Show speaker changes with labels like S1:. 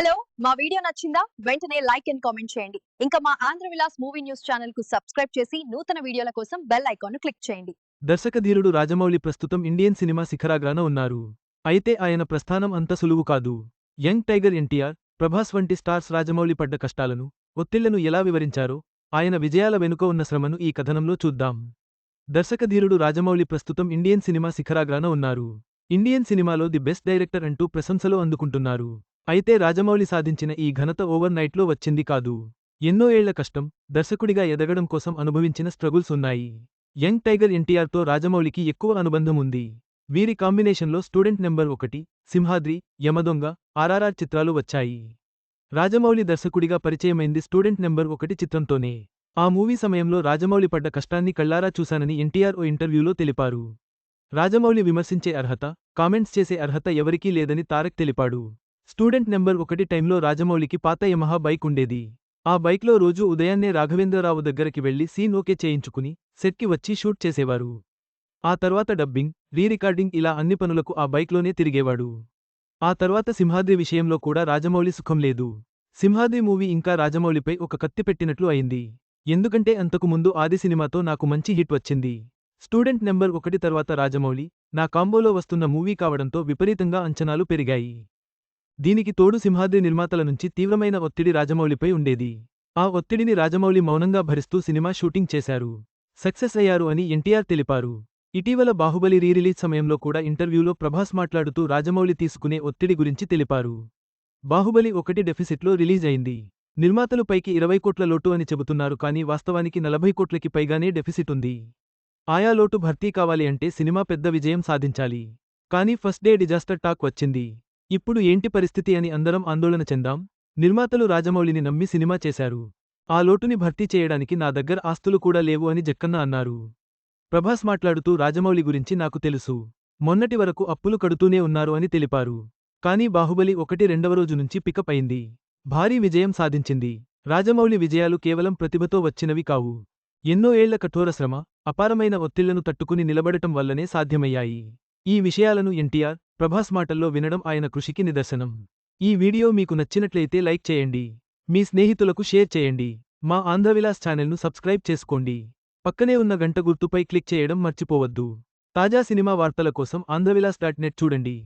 S1: Hello మా video నచ్చిందా వెంటనే లైక్ అండ్ కామెంట్ చేయండి. ఇంకా మా Andhra Vilas movie news channel కు సబ్స్క్రైబ్ చేసి నూతన వీడియోల కోసం బెల్ ఐకాన్ ను క్లిక్ చేయండి.
S2: దర్శకధీరుడు రాజమౌళి ప్రస్తుతం ఇండియన్ సినిమా శిఖరాగ్రాన ఉన్నారు. అయితే ఆయన ప్రస్థానం అంత సులువు కాదు. యంగ్ టైగర్ ఎన్టీఆర్, ప్రభాస్ వంటి స్టార్స్ రాజమౌళి పడ్డ కష్టాలను, ఒత్తిళ్లను ఎలా వివరించారో, ఆయన విజయాల వెనుక ఉన్న శ్రమను ఈ కథనంలో చూద్దాం. దర్శకధీరుడు రాజమౌళి ప్రస్తుతం ఇండియన్ సినిమా శిఖరాగ్రాన ఉన్నారు. ఇండియన్ సినిమాలో ది బెస్ట్ డైరెక్టర్ అంటూ ప్రశంసలు అందుకుంటున్నారు. అయితే రాజమౌళి సాధించిన ఈ ఘనత ఓవర్ నైట్లో వచ్చింది కాదు. ఎన్నో ఏళ్ల కష్టం, దర్శకుడిగా ఎదగడం కోసం అనుభవించిన స్ట్రగుల్స్ ఉన్నాయి. యంగ్ టైగర్ ఎన్టీఆర్తో రాజమౌళికి ఎక్కువ అనుబంధం ఉంది. వీరి కాంబినేషన్లో స్టూడెంట్ నెంబర్ 1, సింహాద్రి, యమదొంగ, ఆర్ఆర్ఆర్ చిత్రాలు వచ్చాయి. రాజమౌళి దర్శకుడిగా పరిచయమైంది స్టూడెంట్ నెంబర్ 1 చిత్రంతోనే. ఆ మూవీ సమయంలో రాజమౌళి పడ్డ కష్టాన్ని కళ్లారా చూశానని ఎన్టీఆర్ ఓ ఇంటర్వ్యూలో తెలిపారు. రాజమౌళి విమర్శించే అర్హత, కామెంట్స్ చేసే అర్హత ఎవరికీ లేదని తారక్ తెలిపాడు. స్టూడెంట్ నెంబర్ 1 టైంలో రాజమౌళికి పాత యమహా బైక్ ఉండేది. ఆ బైక్లో రోజూ ఉదయాన్నే రాఘవేంద్రరావు దగ్గరికి వెళ్లి సీన్ ఓకే చేయించుకుని, సెట్కి వచ్చి షూట్ చేసేవారు. ఆ తర్వాత డబ్బింగ్, రీ-రికార్డింగ్ ఇలా అన్ని పనులకు ఆ బైక్లోనే తిరిగేవాడు. ఆ తర్వాత సింహాద్రి విషయంలో కూడా రాజమౌళి సుఖం లేదు. సింహాద్రి మూవీ ఇంకా రాజమౌళిపై ఒక కత్తి పెట్టినట్లు అయింది. ఎందుకంటే అంతకు ముందు ఆది సినిమాతో నాకు మంచి హిట్ వచ్చింది. స్టూడెంట్ నెంబర్ 1 తర్వాత రాజమౌళి, నా కాంబోలో వస్తున్న మూవీ కావడంతో విపరీతంగా అంచనాలు పెరిగాయి. దీనికి తోడు సింహాద్రి నిర్మాతల నుంచి తీవ్రమైన ఒత్తిడి రాజమౌళిపై ఉండేది. ఆ ఒత్తిడిని రాజమౌళి మౌనంగా భరిస్తూ సినిమా షూటింగ్ చేశారు. సక్సెస్ అయ్యారు అని ఎన్టీఆర్ తెలిపారు. ఇటీవల బాహుబలి రీ-రిలీజ్ సమయంలో కూడా ఇంటర్వ్యూలో ప్రభాస్ మాట్లాడుతూ రాజమౌళి తీసుకునే ఒత్తిడి గురించి తెలిపారు. బాహుబలి 1 డెఫిసిట్లో రిలీజ్ అయింది. నిర్మాతలు పైకి 20 కోట్ల లోటు అని చెబుతున్నారు కానీ వాస్తవానికి 40 కోట్లకి పైగానే డెఫిసిట్ ఉంది. ఆయా లోటు భర్తీ కావాలి అంటే సినిమా పెద్ద విజయం సాధించాలి. కానీ ఫస్ట్ డే డిజాస్టర్ టాక్ వచ్చింది. ఇప్పుడు ఏంటి పరిస్థితి అని అందరం ఆందోళన చెందాం. నిర్మాతలు రాజమౌళిని నమ్మి సినిమా చేశారు. ఆ లోటుని భర్తీ చేయడానికి నా దగ్గర ఆస్తులు కూడా లేవు అని జక్కన్న అన్నారు. ప్రభాస్ మాట్లాడుతూ రాజమౌళి గురించి నాకు తెలుసు. మొన్నటి వరకు అప్పులు కడుతూనే ఉన్నారు అని తెలిపారు. కానీ బాహుబలి 1 రెండవ రోజు నుంచి పికప్ అయింది. భారీ విజయం సాధించింది. రాజమౌళి విజయాలు కేవలం ప్రతిభతో వచ్చినవి కావు. ఎన్నో ఏళ్ల కఠోర శ్రమ, అపారమైన ఒత్తిళ్లను తట్టుకుని నిలబడటం వల్లనే సాధ్యమయ్యాయి. ఈ విషయాలను ఎన్టీఆర్, ప్రభాస్ మాటల్లో వినడం ఆయన కృషికి నిదర్శనం. ఈ వీడియో మీకు నచ్చినట్లయితే లైక్ చేయండి. మీ స్నేహితులకు షేర్ చేయండి. మా ఆంధ్రవిలాస్ ఛానల్ను సబ్స్క్రైబ్ చేసుకోండి. పక్కనే ఉన్న గంట గుర్తుపై క్లిక్ చేయడం మర్చిపోవద్దు. తాజా సినిమా వార్తల కోసం ఆంధ్రవిలాస్.net చూడండి.